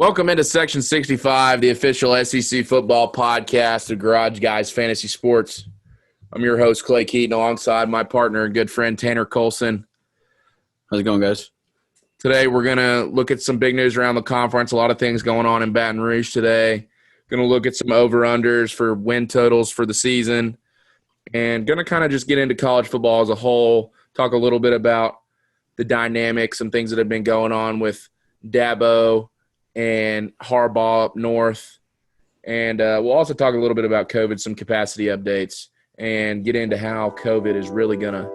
Welcome into Section 65, the official SEC football podcast of Garage Guys Fantasy Sports. I'm your host, Clay Keaton, alongside my partner and good friend, Tanner Colson. How's it going, guys? Today, we're going to look at some big news around the conference, a lot of things going on in Baton Rouge today. Going to look at some over-unders for win totals for the season, and going to kind of just get into college football as a whole, talk a little bit about the dynamics, some things that have been going on with Dabo and Harbaugh up north. And we'll also talk a little bit about COVID, some capacity updates, and get into how COVID is really going to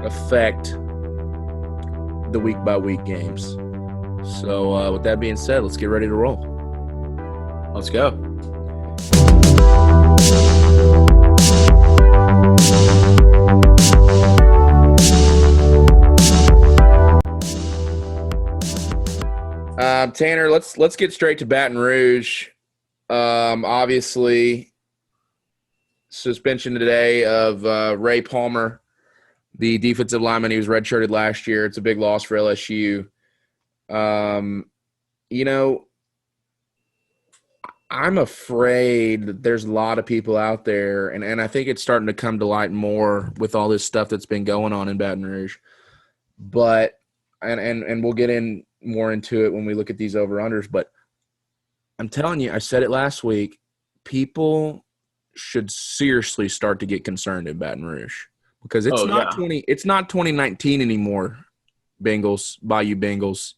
affect the week-by-week games. So with that being said, let's get ready to roll. Let's go. Tanner, let's get straight to Baton Rouge. Obviously, suspension today of Ray Palmer, the defensive lineman. He was redshirted last year. It's a big loss for LSU. I'm afraid that there's a lot of people out there, and I think it's starting to come to light more with all this stuff that's been going on in Baton Rouge. But and we'll get in more into it when we look at these over-unders. But I'm telling you, I said it last week, people should seriously start to get concerned in Baton Rouge because it's not 2019 anymore. Bengals, Bayou Bengals.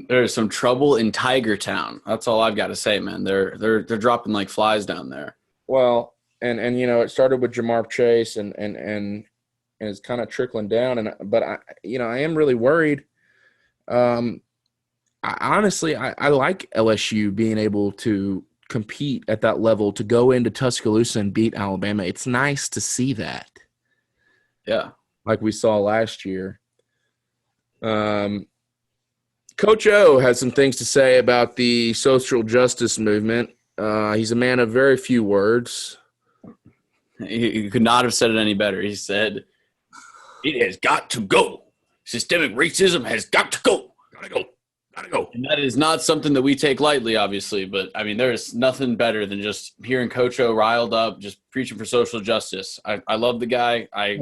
There's some trouble in Tiger Town. That's all I've got to say, man. They're dropping like flies down there. Well, and it started with Jamar Chase and it's kind of trickling down. But I am really worried. I like LSU being able to compete at that level, to go into Tuscaloosa and beat Alabama. It's nice to see that. Yeah. Like we saw last year. Coach O has some things to say about the social justice movement. He's a man of very few words. He could not have said it any better. He said, "It has got to go. Systemic racism has got to go. Gotta go. And that is not something that we take lightly, obviously. But, I mean, there's nothing better than just hearing Coach O riled up, just preaching for social justice. I love the guy. I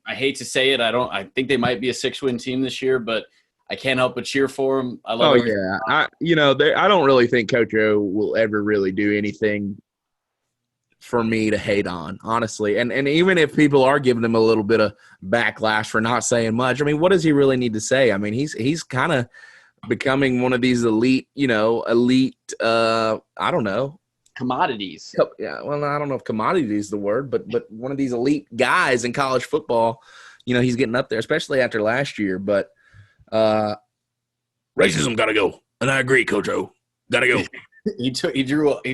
hate to say it. I think they might be a 6-win team this year, but I can't help but cheer for him. I love it. Yeah. I don't really think Coach O will ever really do anything for me to hate on, honestly. And even if people are giving him a little bit of backlash for not saying much, I mean, what does he really need to say? I mean, he's kind of becoming one of these elite, I don't know. Commodities. Yeah, well, I don't know if commodity is the word, but one of these elite guys in college football, he's getting up there, especially after last year. But racism got to go. And I agree, Coach O. Got to go. He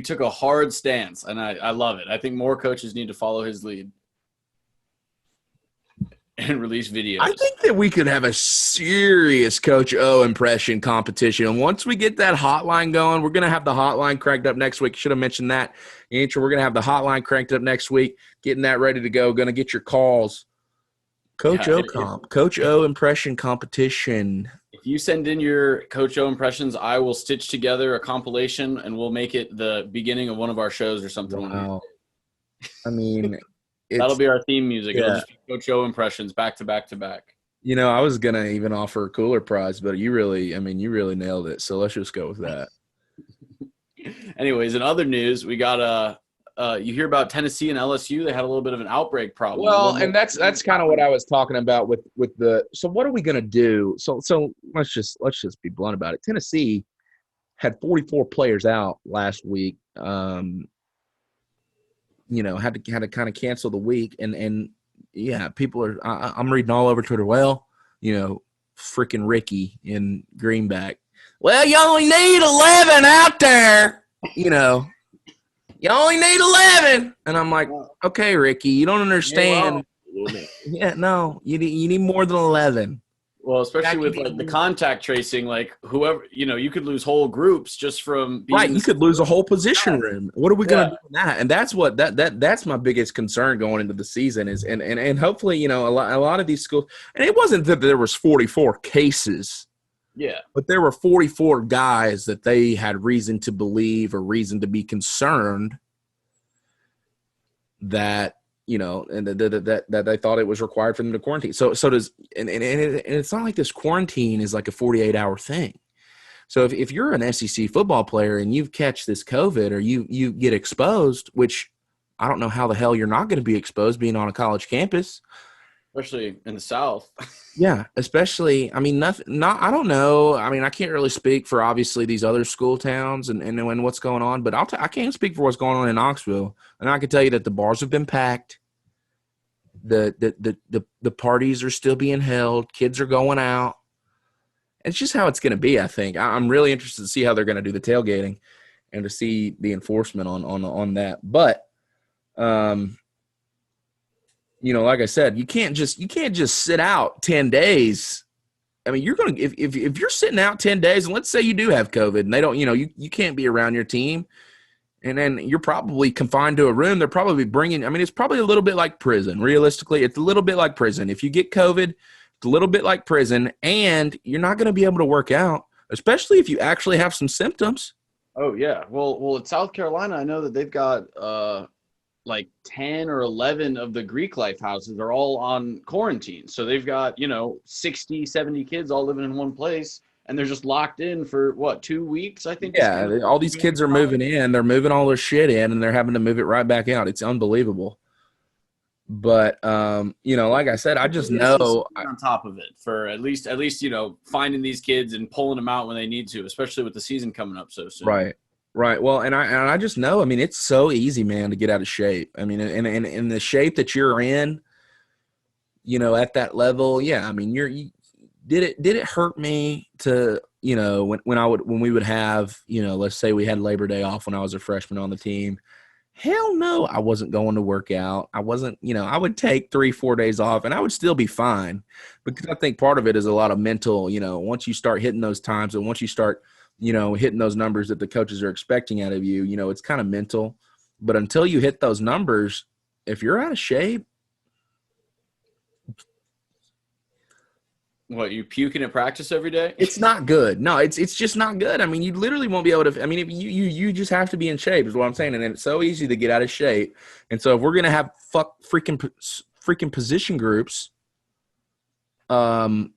took a hard stance, and I love it. I think more coaches need to follow his lead and release videos. I think that we could have a serious Coach O impression competition. And once we get that hotline going, we're going to have the hotline cranked up next week. Should have mentioned that. Intro, we're going to have the hotline cranked up next week, getting that ready to go. Going to get your calls. Coach O impression competition. If you send in your Coach O impressions, I will stitch together a compilation, and we'll make it the beginning of one of our shows or something. Wow. I mean – that'll be our theme music. Yeah. It'll just be Coach O impressions back to back to back. I was going to even offer a cooler prize, but you really nailed it. So let's just go with that. Anyways, in other news, we got you hear about Tennessee and LSU. They had a little bit of an outbreak problem. Well, and that's kind of what I was talking about with the – so what are we going to do? So let's just be blunt about it. Tennessee had 44 players out last week. Had to kind of cancel the week, and yeah, people are. I'm reading all over Twitter. Well, freaking Ricky in Greenback. Well, you only need 11 out there. You only need 11, and I'm like, okay, Ricky, you don't understand. Yeah, no, you need more than 11. Well, especially with like the contact tracing, like whoever, you could lose whole groups just from being right. You could lose a whole position room. What are we going to do with that? And that's what that's my biggest concern going into the season is, and hopefully, a lot of these schools, and it wasn't that there was 44 cases Yeah. But there were 44 guys that they had reason to believe or reason to be concerned that, and that they thought it was required for them to quarantine. So does and it's not like this quarantine is like a 48-hour thing. So if you're an SEC football player and you catch this COVID or you get exposed, which I don't know how the hell you're not going to be exposed being on a college campus. Especially in the South. Yeah, especially, I don't know. I mean, I can't really speak for obviously these other school towns and what's going on, but I can't speak for what's going on in Knoxville. And I can tell you that the bars have been packed. The parties are still being held. Kids are going out. It's just how it's going to be, I think. I'm really interested to see how they're going to do the tailgating and to see the enforcement on that. But, like I said, you can't just sit out 10 days. I mean, you're going to if you're sitting out 10 days, and let's say you do have COVID and they don't, you can't be around your team, and then you're probably confined to a room. They're probably bringing. I mean, it's probably a little bit like prison. Realistically, it's a little bit like prison. If you get COVID, it's a little bit like prison, and you're not going to be able to work out, especially if you actually have some symptoms. Oh yeah. Well, in South Carolina, I know that they've got like 10 or 11 of the Greek life houses are all on quarantine. So they've got, 60, 70 kids all living in one place, and they're just locked in for 2 weeks, I think. Yeah, all these kids are moving in. They're moving all their shit in, and they're having to move it right back out. It's unbelievable. But, like I said, I just know on top of it for at least, finding these kids and pulling them out when they need to, especially with the season coming up so soon. Right. Well, and I just know, I mean, it's so easy, man, to get out of shape. I mean, and in the shape that you're in, at that level, yeah. I mean, did it hurt me to, when we would have, let's say we had Labor Day off when I was a freshman on the team. Hell no, I wasn't going to work out. I wasn't, I would take 3-4 days off and I would still be fine, because I think part of it is a lot of mental, once you start hitting those times and once you start, hitting those numbers that the coaches are expecting out of you, it's kind of mental. But until you hit those numbers, if you're out of shape. What, you puking at practice every day? It's not good. No, it's just not good. I mean, you literally won't be able to. I mean, if you just have to be in shape is what I'm saying. And then it's so easy to get out of shape. And so if we're going to have freaking position groups, the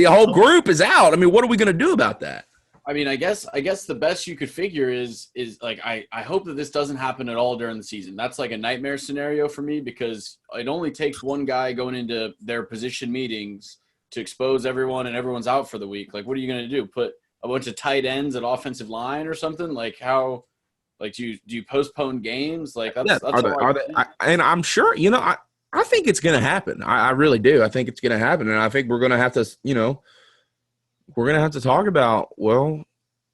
whole group is out. I mean, what are we going to do about that? I mean, I guess the best you could figure is like, I hope that this doesn't happen at all during the season. That's like a nightmare scenario for me, because it only takes one guy going into their position meetings to expose everyone, and everyone's out for the week. Like, what are you going to do? Put a bunch of tight ends at offensive line or something? Like, how, like, do you postpone games? Like, that's and I'm sure, I think it's going to happen. I really do. I think it's going to happen. And I think we're going to have to, we're going to have to talk about, well.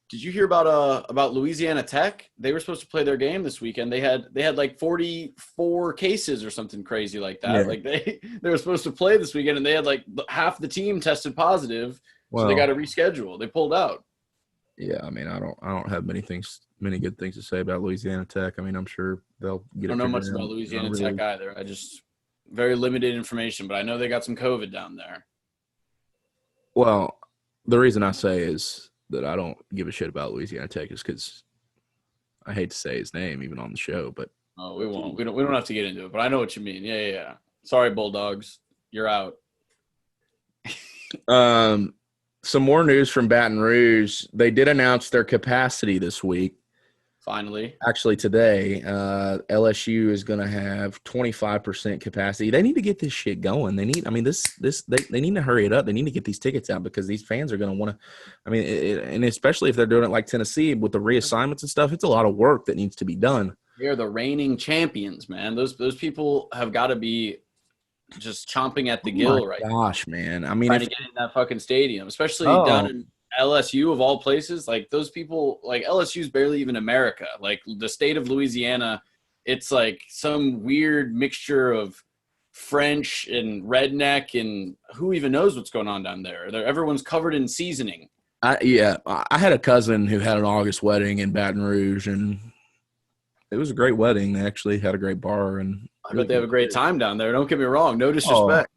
Did you hear about Louisiana Tech? They were supposed to play their game this weekend. They had like 44 cases or something crazy like that. Yeah. Like they were supposed to play this weekend, and they had like half the team tested positive. So they got to reschedule. They pulled out. Yeah. I mean, I don't have many good things to say about Louisiana Tech. I mean, I'm sure they'll get it. I don't know much about Louisiana Tech either. I just very limited information, but I know they got some COVID down there. Well, the reason I say is that I don't give a shit about Louisiana Tech is because I hate to say his name even on the show, but we won't. We don't have to get into it, but I know what you mean. Yeah. Sorry, Bulldogs, you're out. Some more news from Baton Rouge. They did announce their capacity this week. Finally. Actually, today, LSU is going to have 25% capacity. They need to get this shit going. They need to hurry it up. They need to get these tickets out, because these fans are going to want to, and especially if they're doing it like Tennessee with the reassignments and stuff, it's a lot of work that needs to be done. They're the reigning champions, man. Those people have got to be just chomping at the gill right now. Gosh, man. I mean, trying to get in that fucking stadium, especially down in LSU of all places. Like, those people, like, LSU's barely even America. Like, the state of Louisiana, it's like some weird mixture of French and redneck, and who even knows what's going on down there. Everyone's covered in seasoning. I had a cousin who had an August wedding in Baton Rouge, and it was a great wedding. They actually had a great bar, and I bet they have a great time down there. Don't get me wrong. No disrespect.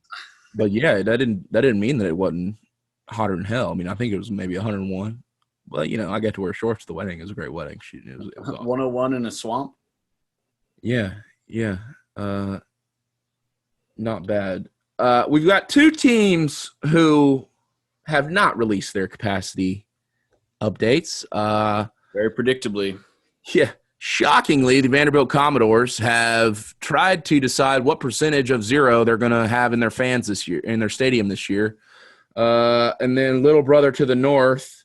But yeah, that didn't mean that it wasn't hotter than hell. I mean, I think it was maybe 101. But I got to wear shorts at the wedding. It was a great wedding. It was awesome. 101 in a swamp. Yeah, yeah. Not bad. We've got two teams who have not released their capacity updates. Very predictably. Yeah. Shockingly, the Vanderbilt Commodores have tried to decide what percentage of zero they're going to have in their fans this year, in their stadium this year. And then little brother to the north,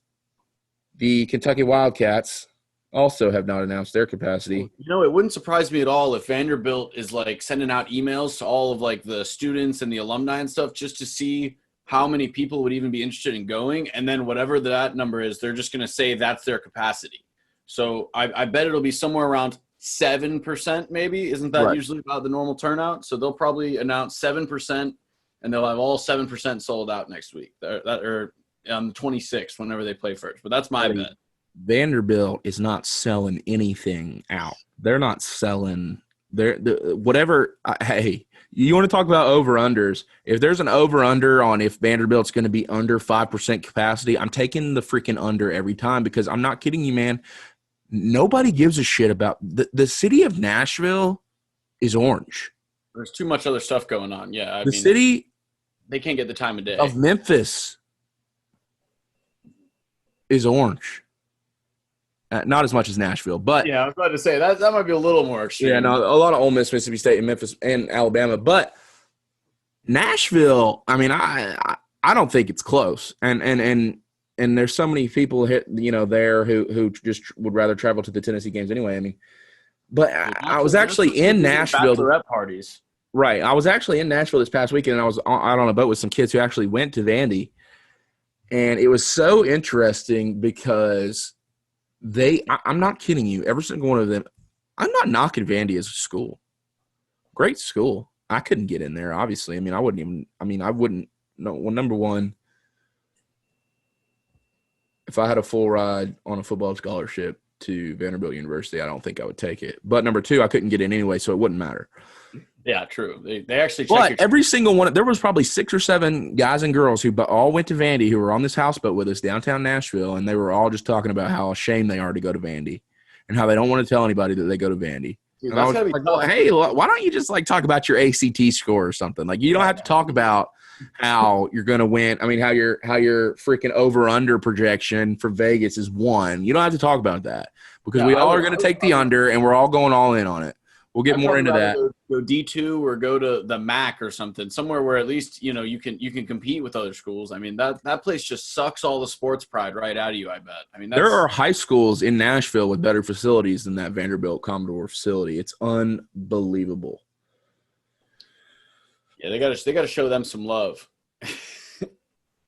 the Kentucky Wildcats, also have not announced their capacity. It wouldn't surprise me at all if Vanderbilt is like sending out emails to all of like the students and the alumni and stuff just to see how many people would even be interested in going. And then whatever that number is, they're just going to say that's their capacity. So I bet it'll be somewhere around 7% maybe. Isn't that usually about the normal turnout? So they'll probably announce 7% and they'll have all 7% sold out next week or on the 26th whenever they play first. But that's my bet. Vanderbilt is not selling anything out. They're not selling whatever. Hey, you want to talk about over-unders? If there's an over-under on if Vanderbilt's going to be under 5% capacity, I'm taking the freaking under every time because I'm not kidding you, man. Nobody gives a shit about the city of Nashville is orange. There's too much other stuff going on. Yeah, the city they can't get the time of day. Of Memphis is orange. Not as much as Nashville, but yeah, I was about to say that might be a little more extreme. Yeah, no, a lot of Ole Miss, Mississippi State, and Memphis, and Alabama, but Nashville. I mean, I don't think it's close, and there's so many people there who just would rather travel to the Tennessee games anyway. I mean, but I was actually in Nashville. Bachelorette parties, right? I was actually in Nashville this past weekend, and I was out on a boat with some kids who actually went to Vandy, and it was so interesting because. I'm not kidding you. Every single one of them, I'm not knocking Vandy as a school. Great school. I couldn't get in there, obviously. I wouldn't. No, well, number one, if I had a full ride on a football scholarship to Vanderbilt University, I don't think I would take it. But number two, I couldn't get in anyway, so it wouldn't matter. Yeah, true. They actually But every single one, there was probably 6 or 7 guys and girls who all went to Vandy who were on this houseboat with us downtown Nashville, and they were all just talking about how ashamed they are to go to Vandy and how they don't want to tell anybody that they go to Vandy. Dude, and I was like, well, hey, why don't you just talk about your ACT score or something? You don't have to talk about how you're going to win. I mean, how your freaking over-under projection for Vegas is 1. You don't have to talk about that because we all are going to take the under, and we're all going all in on it. We'll get more into that. Go D2 or go to the MAC or somewhere where at least you can compete with other schools. I mean that place just sucks all the sports pride right out of you. I bet. I mean there are high schools in Nashville with better facilities than that Vanderbilt Commodore facility. It's unbelievable. Yeah, they got to show them some love.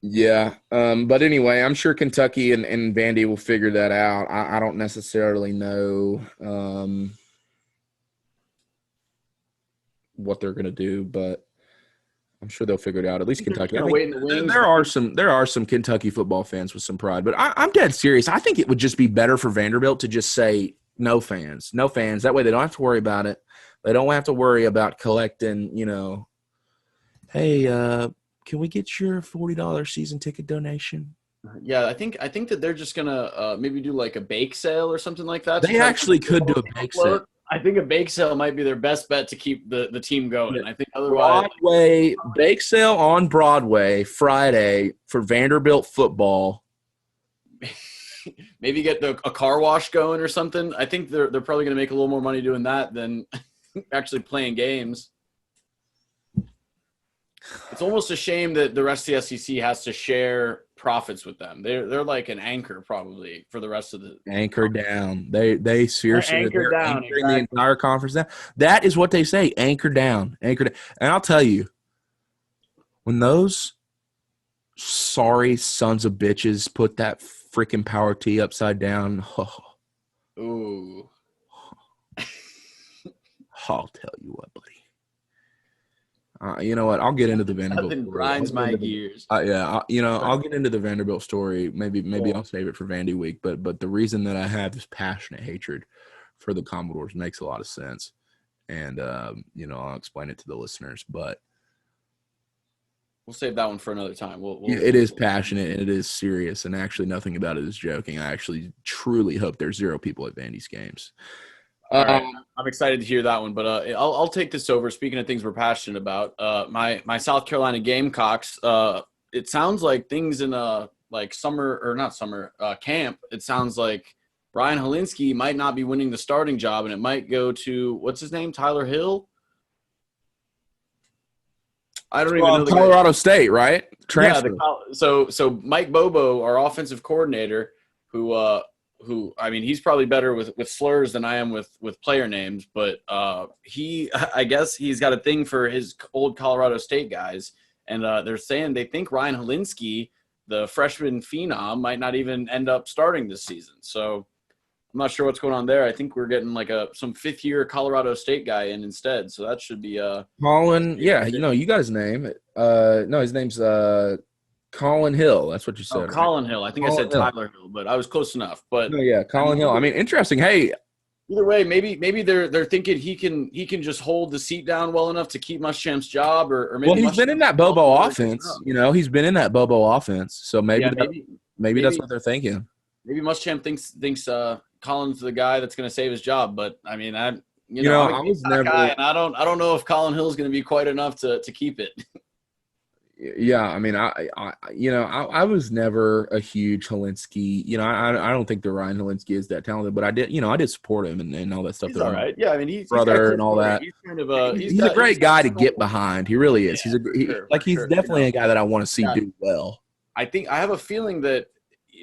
Yeah, but anyway, I'm sure Kentucky and Vandy will figure that out. I don't necessarily know. What they're going to do, but I'm sure they'll figure it out. At least Kentucky. There are some Kentucky football fans with some pride, but I'm dead serious. I think it would just be better for Vanderbilt to just say no fans. That way they don't have to worry about it. They don't have to worry about collecting, hey, can we get your $40 season ticket donation? Yeah, I think that they're just gonna maybe do like a bake sale or something like that. They actually could do a bake sale. I think a bake sale might be their best bet to keep the team going. Yeah. I think otherwise Broadway bake sale on Broadway Friday for Vanderbilt football. Maybe get a car wash going or something. I think they're probably going to make a little more money doing that than actually playing games. It's almost a shame that the rest of the SEC has to share profits with them. They're like an anchor probably for the rest of the anchor down. They seriously anchor down anchoring the entire conference down. That is what they say. Anchor down. Anchor down. And I'll tell you, when those sorry sons of bitches put that freaking power tee upside down, ooh. I'll tell you what, buddy. You know what? I'll get into the Vanderbilt story. Grinds my gears. I'll get into the Vanderbilt story. Maybe I'll save it for Vandy Week. But the reason that I have this passionate hatred for the Commodores makes a lot of sense, and I'll explain it to the listeners. But We'll save that one for another time. It is passionate and it is serious, and actually nothing about it is joking. I actually truly hope there's 0 people at Vandy's games. All right. I'm excited to hear that one, but I'll take this over. Speaking of things we're passionate about, my South Carolina Gamecocks. It sounds like things in like summer or not summer camp. It sounds like Ryan Helinski might not be winning the starting job, and it might go to what's his name, Tyler Hill. I don't even know. Colorado State, right? Transfer. Yeah. So Mike Bobo, our offensive coordinator, who I mean, he's probably better with slurs than I am with player names, but I guess he's got a thing for his old Colorado State guys, and they're saying they think Ryan Helinski, the freshman phenom, might not even end up starting this season. So I'm not sure what's going on there. I think we're getting like some 5th-year Colorado State guy in instead. So that should be Colin. Yeah, you got his name. No, his name's Colin Hill. That's what you said. Oh, Colin Hill. I think I said Tyler Hill, but I was close enough. But yeah, Colin Hill. I mean, interesting. Hey, either way, maybe they're thinking he can just hold the seat down well enough to keep Muschamp's job, or maybe. Well, he's been in that Bobo offense. He's been in that Bobo offense. So maybe that's what they're thinking. Maybe Muschamp thinks Colin's the guy that's going to save his job, but I mean, I was never guy, and I don't know if Colin Hill is going to be quite enough to keep it. Yeah, I mean, I was never a huge Helinski. I don't think the Ryan Helinski is that talented, but I did support him and all that stuff. He's all right. Yeah, I mean, he's brother and all that. He's kind of he's a great guy to get behind. He really is. He's definitely a guy that I want to see do well. I have a feeling that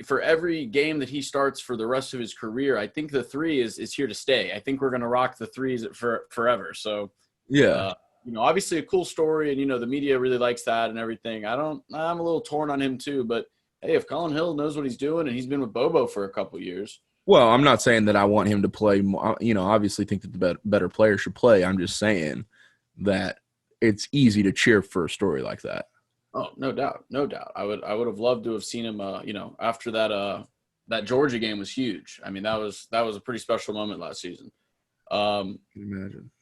for every game that he starts for the rest of his career, I think the 3 is here to stay. I think we're going to rock the 3s for forever. So yeah. Obviously a cool story, and the media really likes that and everything. I'm a little torn on him too, but hey, if Colin Hill knows what he's doing and he's been with Bobo for a couple years. Well, I'm not saying that I want him to play. Obviously think that the better player should play. I'm just saying that it's easy to cheer for a story like that. Oh, no doubt. I would have loved to have seen him. After that Georgia game was huge. I mean, that was a pretty special moment last season. Can you imagine?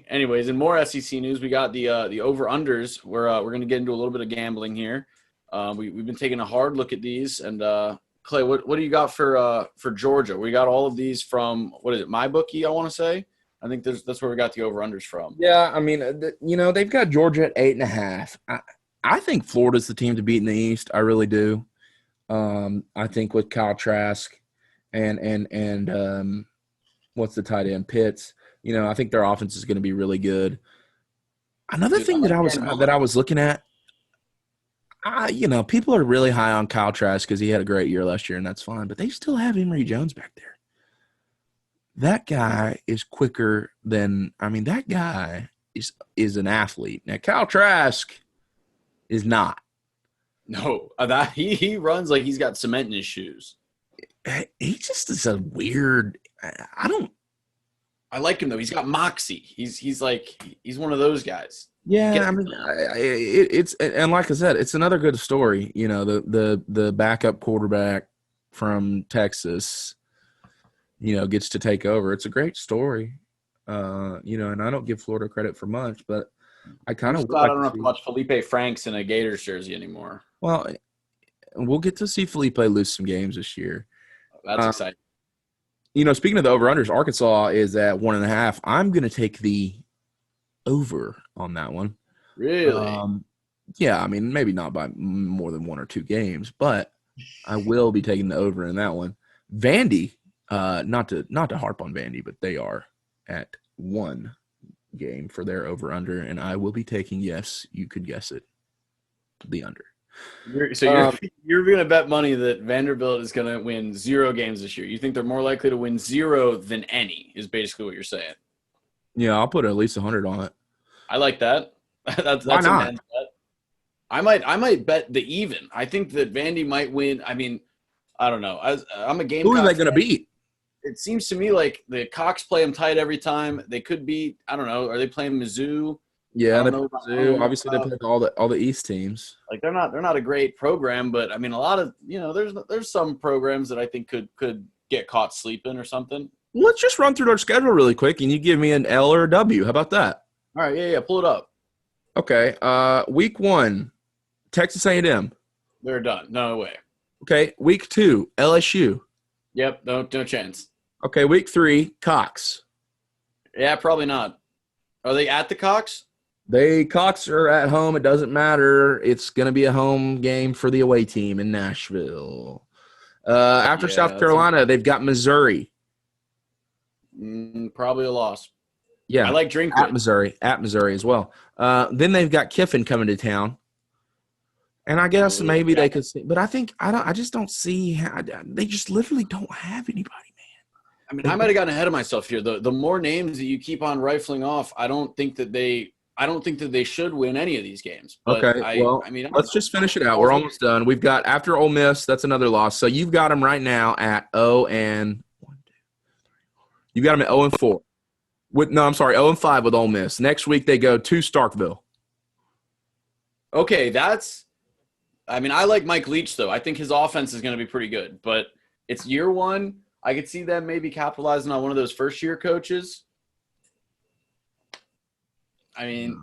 Anyways, in more SEC news, we got the over-unders. We're going to get into a little bit of gambling here. We've been taking a hard look at these. And, Clay, what do you got for Georgia? We got all of these from, what is it, MyBookie, I want to say? I think that's where we got the over-unders from. Yeah, I mean, they've got Georgia at 8.5. I think Florida's the team to beat in the East. I really do. I think with Kyle Trask and what's the tight end, Pitts. I think their offense is going to be really good. Another thing that I was looking at, people are really high on Kyle Trask because he had a great year last year, and that's fine. But they still have Emory Jones back there. That guy is quicker than – I mean, that guy is an athlete. Now, Kyle Trask is not. No, that he runs like he's got cement in his shoes. He just is a weird – I like him though. He's got moxie. He's one of those guys. Yeah, I mean, it's and like I said, it's another good story. The backup quarterback from Texas, gets to take over. It's a great story. And I don't give Florida credit for much, but I kind of I don't have to watch Felipe Franks in a Gators jersey anymore. Well, we'll get to see Felipe lose some games this year. That's exciting. Speaking of the over-unders, Arkansas is at 1.5. I'm going to take the over on that one. Really? Yeah, I mean, maybe not by more than 1 or 2 games, but I will be taking the over in that one. Vandy, not to harp on Vandy, but they are at 1 game for their over-under, and I will be taking, yes, you could guess it, the under. You're going to bet money that Vanderbilt is going to win 0 games this year. You think they're more likely to win 0 than any is basically what you're saying. Yeah, I'll put at least 100 on it. I like that. That's Why not? A man's bet. I might bet the even. I think that Vandy might win. I mean, I don't know. I'm a game. Who are they going to beat? It seems to me like the Cox play them tight every time. They could beat. I don't know. Are they playing Mizzou? Yeah, they play Mizzou. Obviously, they play all the East teams. Like they're not a great program, but I mean, a lot of there's some programs that I think could get caught sleeping or something. Let's just run through their schedule really quick, and you give me an L or a W. How about that? All right, yeah, pull it up. Okay, week 1, Texas A&M. They're done. No way. Okay, week 2, LSU. Yep, no chance. Okay, week 3, Cox. Yeah, probably not. Are they at the Cox? Cox are at home. It doesn't matter. It's going to be a home game for the away team in Nashville. After South Carolina, they've got Missouri. Probably a loss. Yeah, I like Drinkwind. At Missouri as well. Then they've got Kiffin coming to town. And I guess maybe they could see, but I just don't see how they just literally don't have anybody, man. I mean, I might have gotten ahead of myself here. The more names that you keep on rifling off, I don't think that they should win any of these games. But okay, let's just finish it out. We're almost done. We've got after Ole Miss, that's another loss. So you've got them right now at 0-4. You got them at 0-4. 0-5 with Ole Miss. Next week they go to Starkville. Okay, I like Mike Leach, though. I think his offense is going to be pretty good. But it's year one. I could see them maybe capitalizing on one of those first-year coaches. I mean,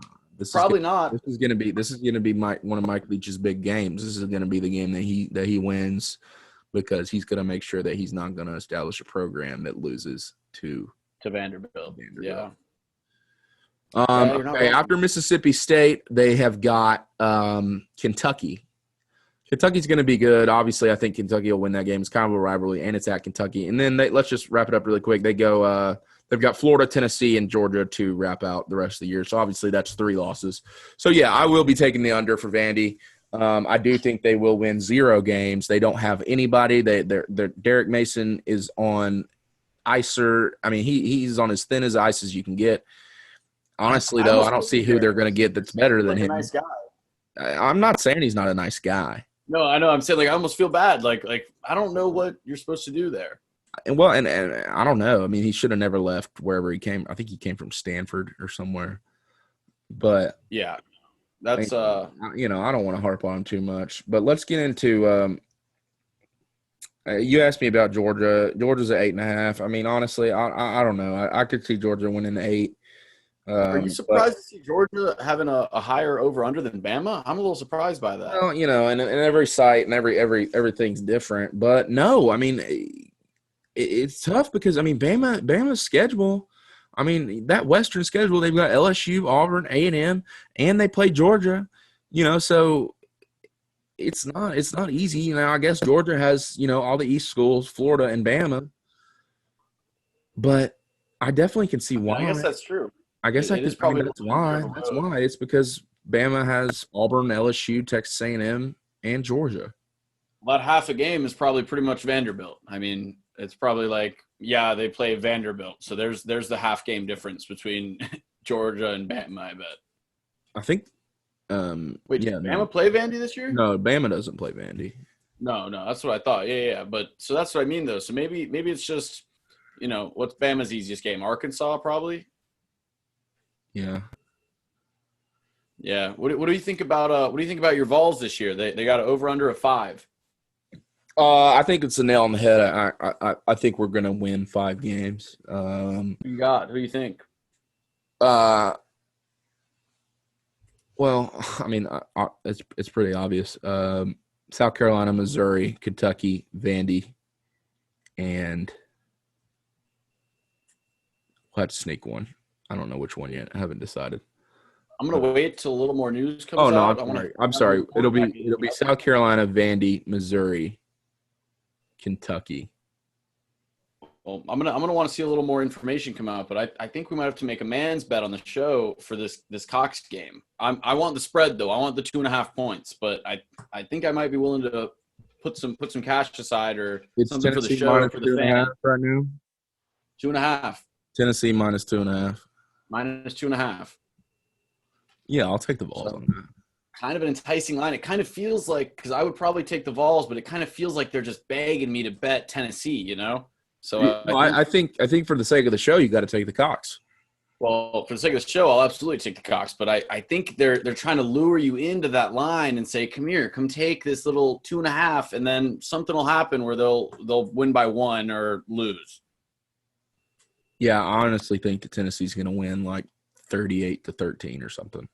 probably not. This is going to be one of Mike Leach's big games. This is going to be the game that he wins because he's going to make sure that he's not going to establish a program that loses to Vanderbilt. Yeah. Okay, after Mississippi State, they have got Kentucky. Kentucky's going to be good. Obviously, I think Kentucky will win that game. It's kind of a rivalry, and it's at Kentucky. And then let's just wrap it up really quick. They go they've got Florida, Tennessee, and Georgia to wrap out the rest of the year. So, obviously, that's 3 losses. So, yeah, I will be taking the under for Vandy. I do think they will win 0 games. They don't have anybody. They're Derek Mason is on icer. I mean, he's on as thin as ice as you can get. Honestly, though, I don't see who they're going to get that's better than him. Nice guy. I'm not saying he's not a nice guy. No, I know. I'm saying, I almost feel bad. Like I don't know what you're supposed to do there. And I don't know. I mean, he should have never left wherever he came. I think he came from Stanford or somewhere. But yeah, that's I don't want to harp on him too much. But let's get into. You asked me about Georgia. Georgia's at 8.5. I mean, honestly, I don't know. I could see Georgia winning 8. Are you surprised to see Georgia having a higher over/under than Bama? I'm a little surprised by that. Well, and every site and everything's different. But no, I mean, it's tough because Bama's schedule. I mean, that Western schedule, they've got LSU, Auburn, A&M, and they play Georgia. So it's not easy. I guess Georgia has all the East schools, Florida and Bama. But I definitely can see why. I guess that's true. I guess that's why. That's why. It's because Bama has Auburn, LSU, Texas A&M, and Georgia. About half a game is probably pretty much Vanderbilt. I mean, it's probably they play Vanderbilt. So there's the half game difference between Georgia and Bama, I bet. I think Wait, did Bama play Vandy this year? No, Bama doesn't play Vandy. No, that's what I thought. Yeah. But so that's what I mean though. So maybe it's just, what's Bama's easiest game? Arkansas probably? Yeah. Yeah. What do you think about your Vols this year? They got an over under of 5. I think it's a nail on the head. I think we're gonna win 5 games. Who do you think? Well, I mean, it's pretty obvious. South Carolina, Missouri, Kentucky, Vandy, and we'll have to sneak one. I don't know which one yet. I haven't decided. I'm gonna wait till a little more news comes out. I'm sorry. It'll be South Carolina, Vandy, Missouri, Kentucky. Well, I'm gonna want to see a little more information come out, but I think we might have to make a man's bet on the show for this Cox game. I want the spread though. I want the 2.5 points, but I think I might be willing to put some cash aside or something for the show for the fan. Right now, 2.5. Tennessee minus 2.5. Minus 2.5. Yeah, I'll take the Vols on that. Kind of an enticing line. It kind of feels like, because I would probably take the Vols, but it kind of feels like they're just begging me to bet Tennessee, So I think for the sake of the show, you got to take the Cox. Well, for the sake of the show, I'll absolutely take the Cox, but I think they're trying to lure you into that line and say, come here, come take this little 2.5, and then something will happen where they'll win by 1 or lose. Yeah, I honestly think that Tennessee's going to win 38-13 or something.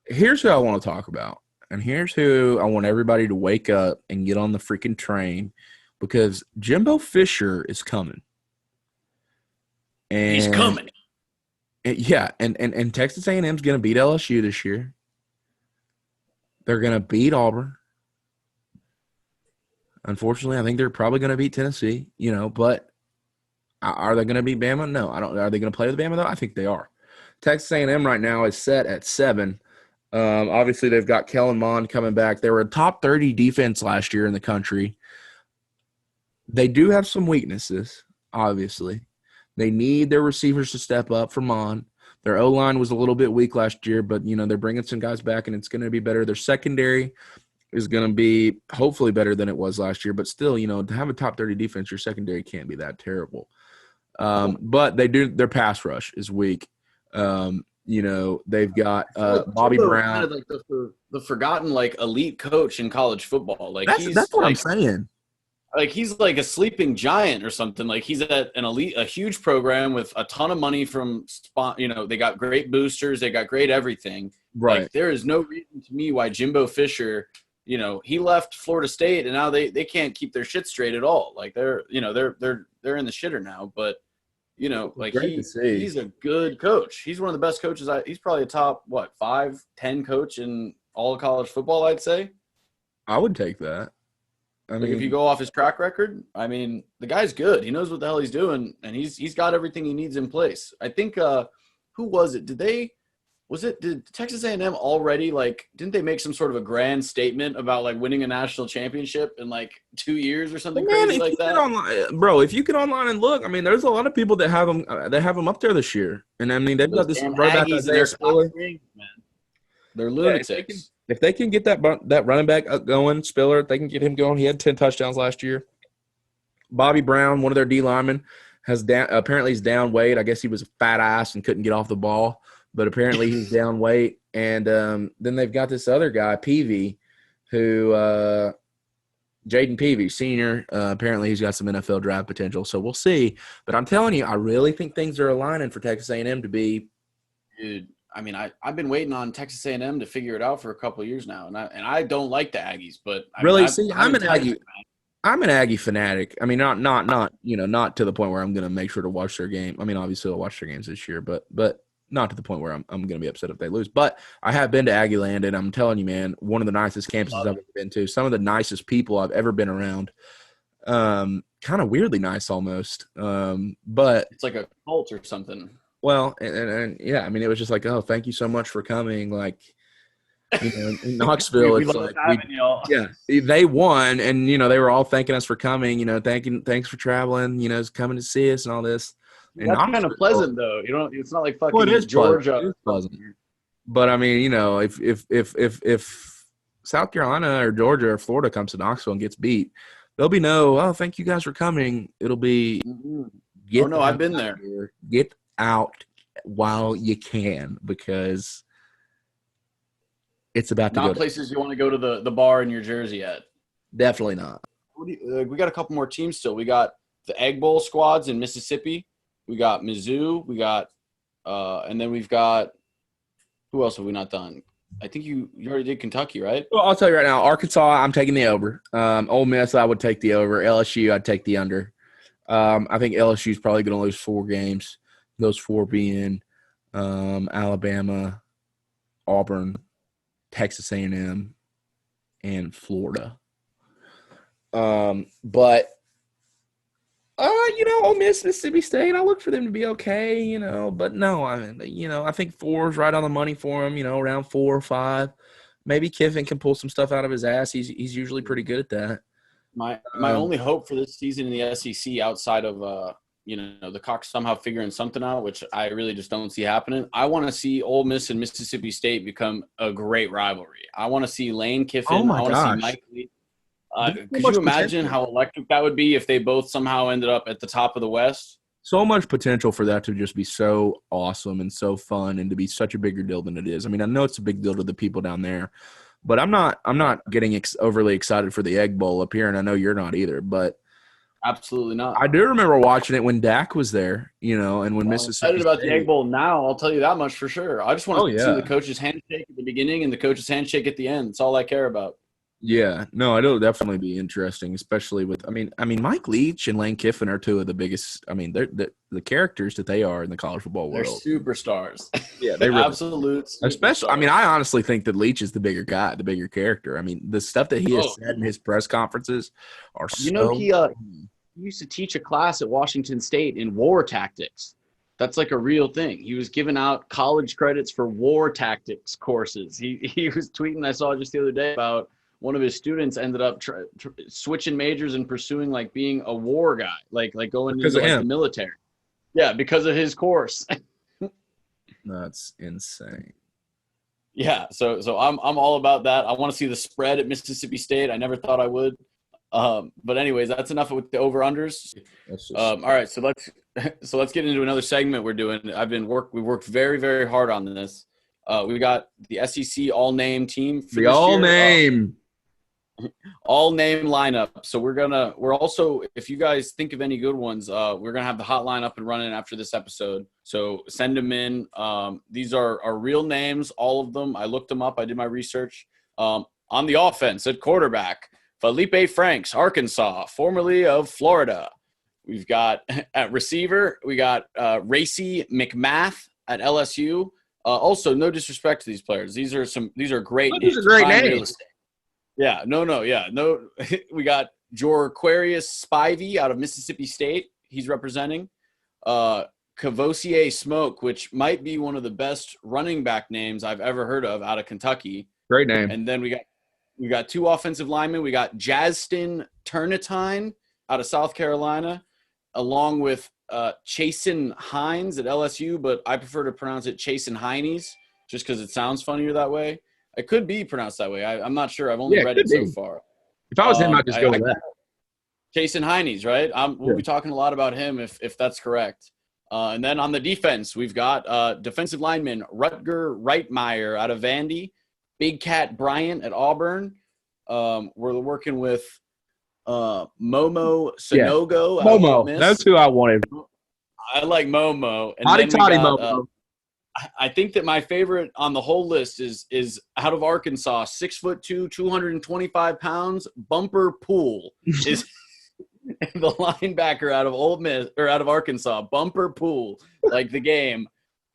Here's who I want to talk about. And here's who I want everybody to wake up and get on the freaking train, because Jimbo Fisher is coming. And He's coming. And Texas A&M is going to beat LSU this year. They're going to beat Auburn. Unfortunately, I think they're probably going to beat Tennessee, but are they going to beat Bama? No, I don't. Are they going to play with Bama, though? I think they are. Texas A&M right now is set at 7. Obviously, they've got Kellen Mond coming back. They were a top 30 defense last year in the country. They do have some weaknesses, obviously. They need their receivers to step up for Mond. Their O-line was a little bit weak last year, but, they're bringing some guys back, and it's going to be better. Their secondary is going to be hopefully better than it was last year, but still, to have a top 30 defense, your secondary can't be that terrible. But their pass rush is weak. They've got Bobby Brown. Kind of like the forgotten, elite coach in college football. That's what I'm saying. He's like a sleeping giant or something. He's at a huge program with a ton of money from they got great boosters, they got great everything. Right. There is no reason to me why Jimbo Fisher, he left Florida State and now they can't keep their shit straight at all. They're in the shitter now, but he's a good coach. He's one of the best coaches. He's probably a top 5, 10 coach in all of college football, I'd say. I would take that. I mean, if you go off his track record, the guy's good. He knows what the hell he's doing, and he's got everything he needs in place. I think who was it? Did Texas A&M already didn't they make some sort of a grand statement about winning a national championship in 2 years or something crazy like that? If you get online and look, there's a lot of people that have them up there this year, and they've got this right back in their Spiller. They're lunatics. If they can get that running back going, Spiller, if they can get him going, he had 10 touchdowns last year. Bobby Brown, one of their D linemen, apparently he's down weight. I guess he was a fat ass and couldn't get off the ball, but apparently he's down weight. And then they've got this other guy, Peavy, who Jaden Peavy, senior. Apparently he's got some NFL draft potential, so we'll see. But I'm telling you, I really think things are aligning for Texas A&M to be. Dude, I've been waiting on Texas A&M to figure it out for a couple of years now, and I don't like the Aggies, but I'm an Aggie. I'm an Aggie fanatic. Not to the point where I'm going to make sure to watch their game. Obviously I'll watch their games this year, but not to the point where I'm going to be upset if they lose. But I have been to Aggie Land, and I'm telling you, man, one of the nicest campuses I've ever been to. Some of the nicest people I've ever been around. Kind of weirdly nice almost. But it's like a cult or something. Well, and yeah, it was just oh, thank you so much for coming. In Knoxville, they won, and they were all thanking us for coming. Thanks for traveling. Coming to see us and all this. And that's kind of pleasant, though. It's not like fucking it is Georgia. It is pleasant. But if South Carolina or Georgia or Florida comes to Knoxville and gets beat, there'll be no, thank you guys for coming. It'll be, I've been there. Get out while you can, because it's about to go. Not places you want to go to the bar in New Jersey at. Definitely not. We got a couple more teams still. We got the Egg Bowl squads in Mississippi. We got Mizzou. We got and then we've got – who else have we not done? I think you already did Kentucky, right? Well, I'll tell you right now, Arkansas, I'm taking the over. Ole Miss, I would take the over. LSU, I'd take the under. I think LSU is probably going to lose 4 games. Those 4 being Alabama, Auburn, Texas A&M, and Florida. But Ole Miss, Mississippi State, I look for them to be okay, but no, I think 4 is right on the money for them, around 4 or 5. Maybe Kiffin can pull some stuff out of his ass. He's usually pretty good at that. My only hope for this season in the SEC outside of the Cox somehow figuring something out, which I really just don't see happening. I want to see Ole Miss and Mississippi State become a great rivalry. I want to see Lane Kiffin. Oh my I want gosh. to see Mike Lee. Could you imagine how electric that would be if they both somehow ended up at the top of the West? So much potential for that to just be so awesome and so fun and to be such a bigger deal than it is. I know it's a big deal to the people down there, but I'm not getting overly excited for the Egg Bowl up here, and I know you're not either. But Absolutely not. I do remember watching it when Dak was there, and when I'm Mississippi excited about the State. Egg Bowl now. I'll tell you that much for sure. I just want Oh, to see yeah. the coach's handshake at the beginning and the coach's handshake at the end. That's all I care about. Yeah, no, it'll definitely be interesting, especially with. I mean, Mike Leach and Lane Kiffin are two of the biggest. I mean, they're the characters that they are in the college football They're world. superstars. Yeah, they really. Absolute Especially, superstars. I honestly think that Leach is the bigger guy, the bigger character. I mean, the stuff that he has said in his press conferences are so. He used to teach a class at Washington State in war tactics. That's like a real thing. He was giving out college credits for war tactics courses. He was tweeting, I saw just the other day, about one of his students ended up switching majors and pursuing like being a war guy, like going Because into of like him. the military. Yeah, because of his course. That's insane. Yeah, so I'm all about that. I want to see the spread at Mississippi State. I never thought I would. But anyways, that's enough with the over-unders. All right, so let's get into another segment we're doing. We worked very, very hard on this. We got the SEC all-name team for The this all year. name. All name lineup. So we're also, if you guys think of any good ones, we're gonna have the hotline up and running after this episode. So send them in. These are real names, all of them. I looked them up. I did my research. On the offense at quarterback, Felipe Franks, Arkansas, formerly of Florida. We've got at receiver, we got Racy McMath at LSU. Also, no disrespect to these players. These are great. These are great Prime real names. estate. Yeah, no. We got Jorquarius Spivey out of Mississippi State. He's representing. Cavossier Smoke, which might be one of the best running back names I've ever heard of out of Kentucky. Great name. And then we got two offensive linemen. We got Jastin Turnetine out of South Carolina, along with Chasen Hines at LSU, but I prefer to pronounce it Chasen Hines just because it sounds funnier that way. It could be pronounced that way. I'm not sure. I've only read it so far. If I was him, I'd just go with that. Chasen Hines, right? We'll be talking a lot about him if that's correct. And then on the defense, we've got defensive lineman Rutger Reitmeyer out of Vandy, Big Cat Bryant at Auburn. We're working with Momo Sonogo. Momo. That's who I wanted. I like Momo. And Hotty then toddy Momo. I think that my favorite on the whole list is out of Arkansas, 6'2", 225 pounds, Bumper Pool is the linebacker out of Ole Miss or out of Arkansas. Bumper Pool, like the game.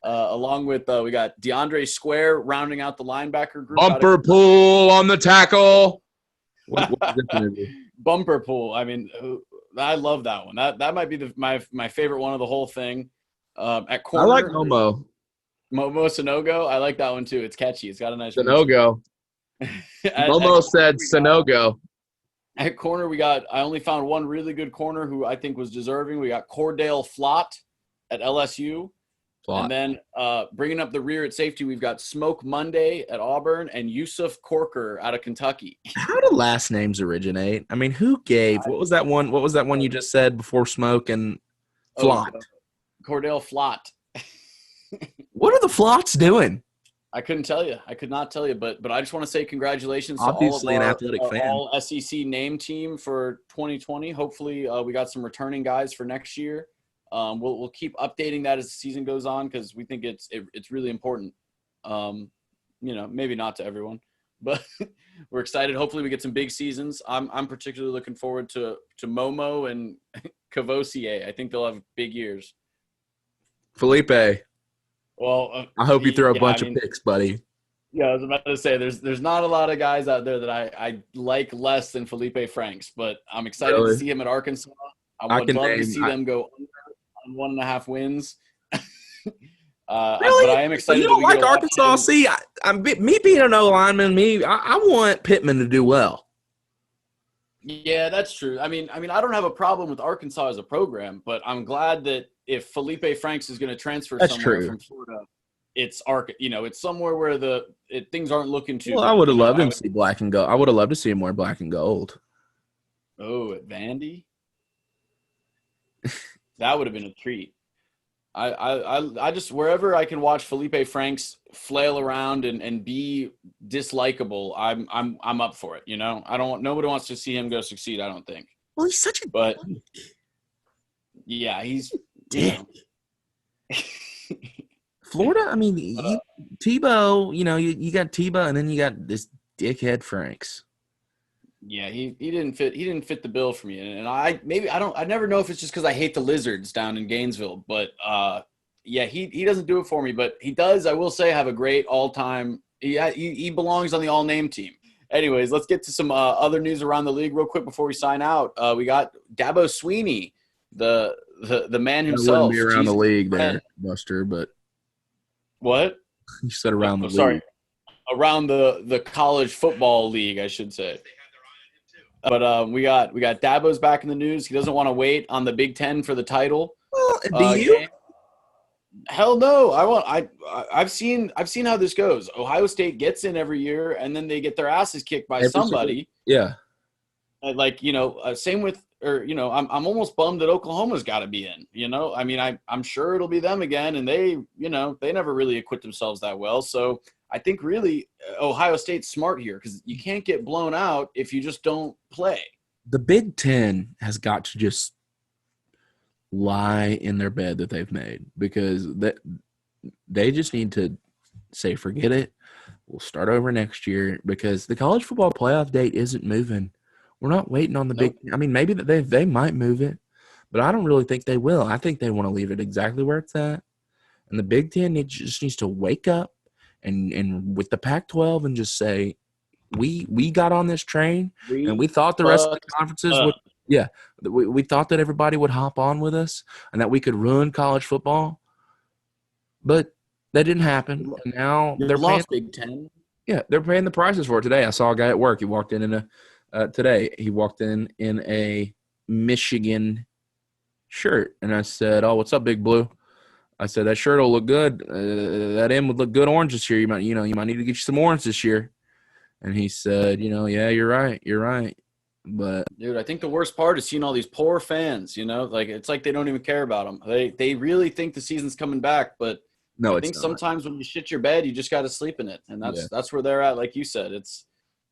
Along with we got DeAndre Square rounding out the linebacker group. Bumper Pool on the tackle. Bumper Pool. I mean, I love that one. That might be my favorite one of the whole thing. At corner, I like Momo. Momo Sonogo. I like that one too. It's catchy. It's got a nice Sonogo. Momo said Sonogo. At corner, I only found one really good corner who I think was deserving. We got Cordale Flott at LSU. And then bringing up the rear at safety, we've got Smoke Monday at Auburn and Yusuf Corker out of Kentucky. How do last names originate? I mean, who gave? What was that one? What was that one you just said before Smoke and Flott? Cordale Flott. What are the Flotts doing? I couldn't tell you. I could not tell you, but I just want to say congratulations Obviously to all of an our athletic fan. all SEC name team for 2020. Hopefully, we got some returning guys for next year. We'll keep updating that as the season goes on because we think it's really important. Maybe not to everyone, but we're excited. Hopefully, we get some big seasons. I'm particularly looking forward to Momo and Cavossier. I think they'll have big years. Felipe. Well, I hope you throw a bunch of picks, buddy. Yeah, I was about to say there's not a lot of guys out there that I like less than Felipe Franks, but I'm excited to see him at Arkansas. I would love to see them go under on 1.5 wins. Really? But I am excited. You don't like Arkansas? See, me being an O lineman, I want Pittman to do well. Yeah, that's true. I mean, I don't have a problem with Arkansas as a program, but I'm glad that if Felipe Franks is going to transfer somewhere from Florida, it's it's somewhere where things aren't looking too. Well, I would have loved him to see black and gold. I would have loved to see him wear black and gold. Oh, at Vandy, that would have been a treat. I just wherever I can watch Felipe Franks flail around and be dislikable, I'm up for it. Nobody wants to see him go succeed. I don't think. Well, he's such a But yeah, he's dick. Florida, I mean, Tebow, you got Tebow, and then you got this dickhead Franks. Yeah, he didn't fit the bill for me, and I never know if it's just because I hate the lizards down in Gainesville, but yeah, he doesn't do it for me, but he does. I will say have a great all time. He belongs on the all name team. Anyways, let's get to some other news around the league real quick before we sign out. We got Dabo Sweeney, the man himself. That wouldn't be around the league there, Buster, but what? You said around the league. Sorry, around the college football league, I should say. But we got Dabo's back in the news. He doesn't want to wait on the Big Ten for the title. Well, do you? Game. Hell no. I've seen how this goes. Ohio State gets in every year, and then they get their asses kicked by somebody. Yeah. Same with, I'm almost bummed that Oklahoma's got to be in. I mean, I'm sure it'll be them again, and they never really acquit themselves that well. So I think really Ohio State's smart here because you can't get blown out if you just don't play. The Big Ten has got to just lie in their bed that they've made because they just need to say, forget it. We'll start over next year because the college football playoff date isn't moving. We're not waiting on the Big – I mean, maybe they might move it, but I don't really think they will. I think they want to leave it exactly where it's at. And the Big Ten just needs to wake up and with the Pac-12 and just say, we got on this train and we thought the rest of the conferences would – yeah, we thought that everybody would hop on with us and that we could ruin college football. But that didn't happen. And now they're lost Big Ten. Yeah, they're paying the prices for it today. I saw a guy at work. He walked in a today. He walked in a Michigan shirt, and I said, "Oh, what's up, Big Blue?" I said that shirt will look good. That M would look good orange this year. You might need to get you some orange this year. And he said, yeah, you're right. But dude, I think the worst part is seeing all these poor fans. It's like they don't even care about them. They really think the season's coming back, but no, I think sometimes when you shit your bed, you just got to sleep in it, and that's where they're at. Like you said, it's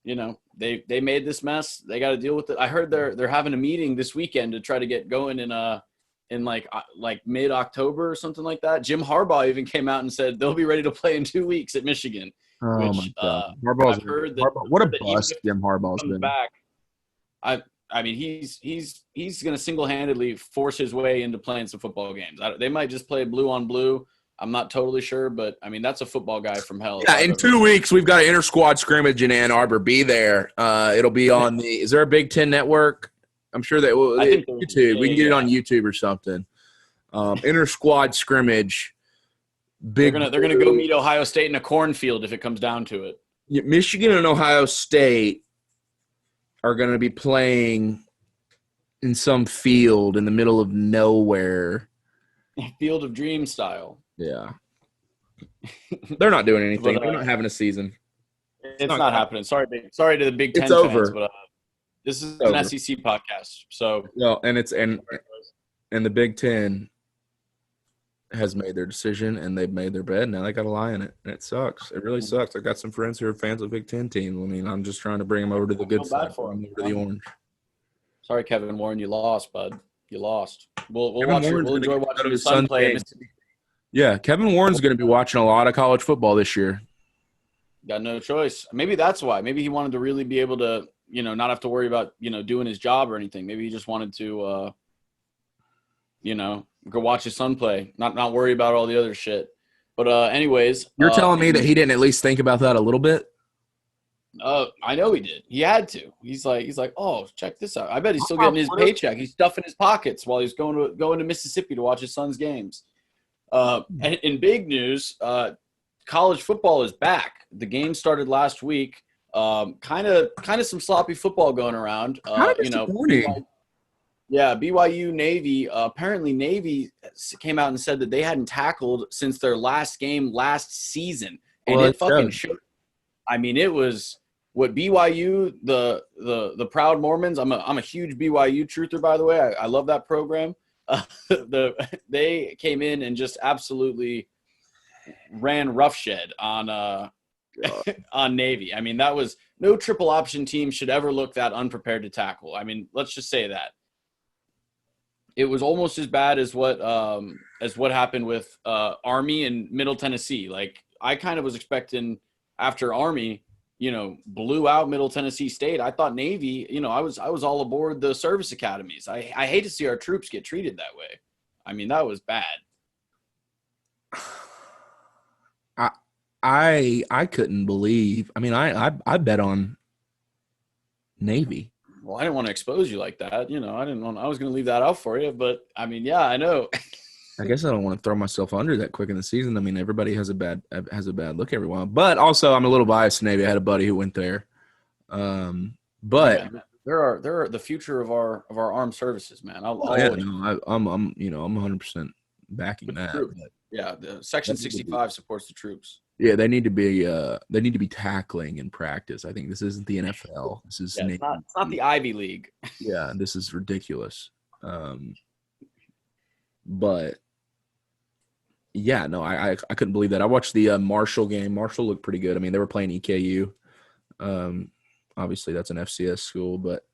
they made this mess. They got to deal with it. I heard they're having a meeting this weekend to try to get going in like mid-October or something like that. Jim Harbaugh even came out and said they'll be ready to play in 2 weeks at Michigan. Oh my God, what a bust Jim Harbaugh's been. Back, I mean, he's going to single-handedly force his way into playing some football games. They might just play blue on blue. I'm not totally sure, but I mean, that's a football guy from hell. Yeah, in 2 weeks, we've got an inter-squad scrimmage in Ann Arbor. Be there. It'll be on is there a Big Ten network? I'm sure that YouTube. We can get it on YouTube or something. Inter-squad scrimmage. They're gonna go meet Ohio State in a cornfield if it comes down to it. Michigan and Ohio State are going to be playing in some field in the middle of nowhere. Field of Dreams style. Yeah. They're not doing anything. They're not having a season. It's not happening. Sorry to the Big Ten it's over. fans, but this is an SEC podcast. So and the Big Ten has made their decision and they've made their bed. Now they got to lie in it. And it sucks. It really sucks. I got some friends who are fans of Big Ten teams. I mean, I'm just trying to bring them over to the good side. Over to the orange. Sorry, Kevin Warren, you lost, bud. You lost. We'll enjoy watching his son play. Yeah, Kevin Warren's going to be watching a lot of college football this year. Got no choice. Maybe that's why. Maybe he wanted to really be able to, not have to worry about, doing his job or anything. Maybe he just wanted to, go watch his son play, not worry about all the other shit. But anyways. You're telling me that he didn't at least think about that a little bit? I know he did. He had to. He's like, oh, check this out. I bet he's still getting his paycheck. He's stuffing his pockets while he's going to Mississippi to watch his son's games. And in big news, college football is back. The game started last week. Kind of some sloppy football going around. BYU Navy. Apparently Navy came out and said that they hadn't tackled since their last game last season, and it fucking showed. I mean, it was what BYU, the Proud Mormons. I'm a huge BYU truther, by the way. I love that program. They came in and just absolutely ran roughshed on on Navy. I mean, that was no triple option team should ever look that unprepared to tackle. I mean, let's just say that. It was almost as bad as what happened with Army and Middle Tennessee. Like, I kind of was expecting after Army, blew out Middle Tennessee State. I thought Navy, I was all aboard the service academies. I hate to see our troops get treated that way. I mean, that was bad. I couldn't believe. I mean, I bet on Navy. Well, I didn't want to expose you like that. I was going to leave that out for you, but I mean, yeah, I know. I guess I don't want to throw myself under that quick in the season. I mean, everybody has a bad look every while, but also I'm a little biased to Navy. I had a buddy who went there. But yeah, they're the future of our armed services, man. I'm 100% backing that. Yeah, the Section 65 supports the troops. Yeah, they need to be tackling in practice. I think this isn't the NFL. This is it's not the Ivy League. Yeah, this is ridiculous. But yeah, no, I couldn't believe that. I watched the Marshall game. Marshall looked pretty good. I mean, they were playing EKU. Obviously, that's an FCS school, but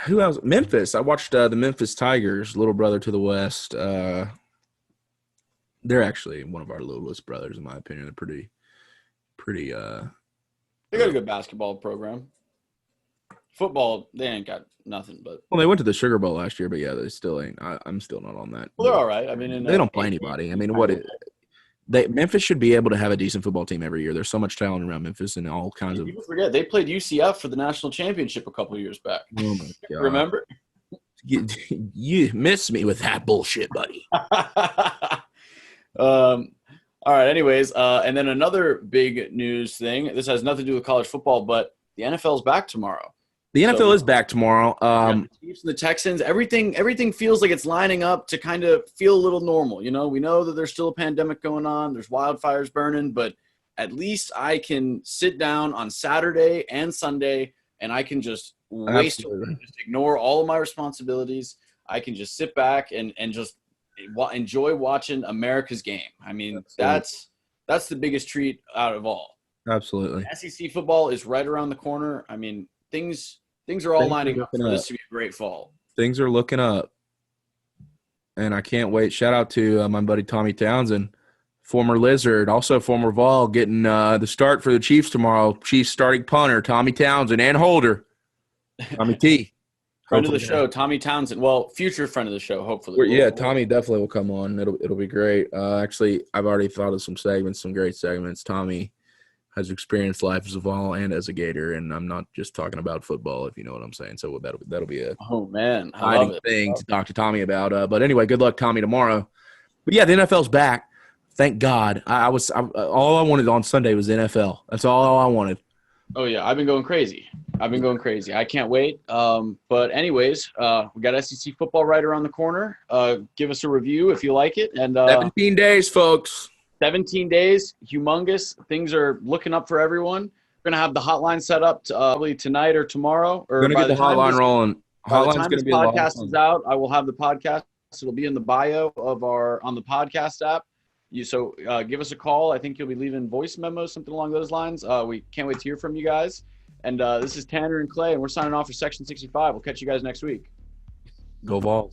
who else? Memphis. I watched the Memphis Tigers, little brother to the West. They're actually one of our littlest brothers, in my opinion. They're pretty. They got a good basketball program. Football, they ain't got nothing. But they went to the Sugar Bowl last year, but yeah, they still ain't. I'm still not on that. Well, they're all right. I mean, they don't play anybody. I mean, Memphis should be able to have a decent football team every year. There's so much talent around Memphis and all kinds of. People forget they played UCF for the national championship a couple of years back. Oh my God! Remember? You miss me with that bullshit, buddy. All right. Anyways, and then another big news thing. This has nothing to do with college football, but the NFL is back tomorrow. The NFL is back tomorrow. The Chiefs and the Texans. Everything feels like it's lining up to kind of feel a little normal. We know that there's still a pandemic going on. There's wildfires burning, but at least I can sit down on Saturday and Sunday, and I can just just ignore all of my responsibilities. I can just sit back and just enjoy watching America's game. I mean, that's the biggest treat out of all. Absolutely. SEC football is right around the corner. I mean, things are all lining up for this to be a great fall. Things are looking up, and I can't wait. Shout out to my buddy Tommy Townsend, former Lizard, also former Vol, getting the start for the Chiefs tomorrow. Chiefs starting punter Tommy Townsend and holder Tommy T. Friend of the show, Tommy Townsend. Well, future friend of the show, hopefully. Yeah, Tommy definitely will come on. It'll be great. Actually, I've already thought of some segments, some great segments. Tommy has experienced life as a Vol and as a Gator, and I'm not just talking about football, if you know what I'm saying. So that'll be a exciting thing to talk to Tommy about. But anyway, good luck, Tommy, tomorrow. But yeah, the NFL's back. Thank God. All I wanted on Sunday was NFL. That's all I wanted. Oh yeah, I've been going crazy. I can't wait. But anyways, we got SEC football right around the corner. Give us a review if you like it. And 17 days, folks. 17 days, humongous. Things are looking up for everyone. We're gonna have the hotline set up probably tonight or tomorrow. Or we're gonna get the hotline rolling. Hotline's gonna be podcast is out. I will have the podcast. It'll be in the bio on the podcast app. Give us a call. I think you'll be leaving voice memos, something along those lines. We can't wait to hear from you guys. And this is Tanner and Clay, and we're signing off for Section 65. We'll catch you guys next week. Go Vols.